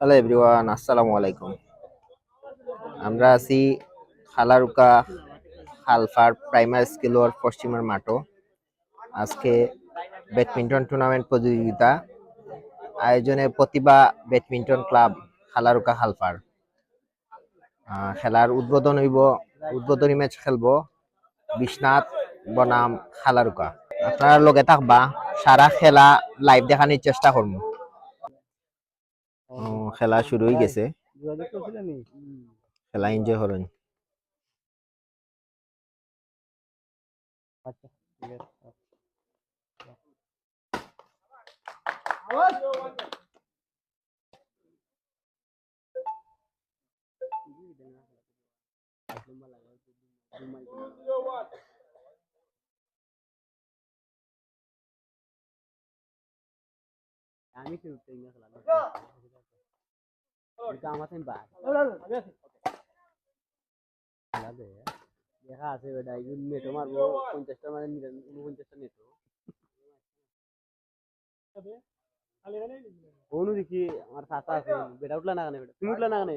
Hello everyone, আসসালামু আলাইকুম। আমরা আছি খালারুকা খালফার প্রাইমারি স্কুলের পশ্চিমের মাঠও। আজকে ব্যাডমিন্টন টুর্নামেন্ট প্রতিযোগিতা আয়োজনে প্রতিভা ব্যাডমিন্টন ক্লাব খালারুকা খালফার খেলার উদ্বোধনী ম্যাচ খেলবো বিশ্বনাথ বনাম খালারুকা। আপনারা লগে থাকবা, সারা খেলা লাইভ দেখানোর চেষ্টা করবো। খেলা শুরু হয়ে গেছে, খেলা এনজয় করেন। আমি কি উঠতে গিয়ে খেলা এটা আমার টাইম বাদ খেলা দে দেখা আছে বেটা এই নেটো মারবো 50টা মানে 49টা নেটো কোন দেখি আমার চাচা আছে বেটা উঠলা না কেন বেটা তুমি উঠলা না কেন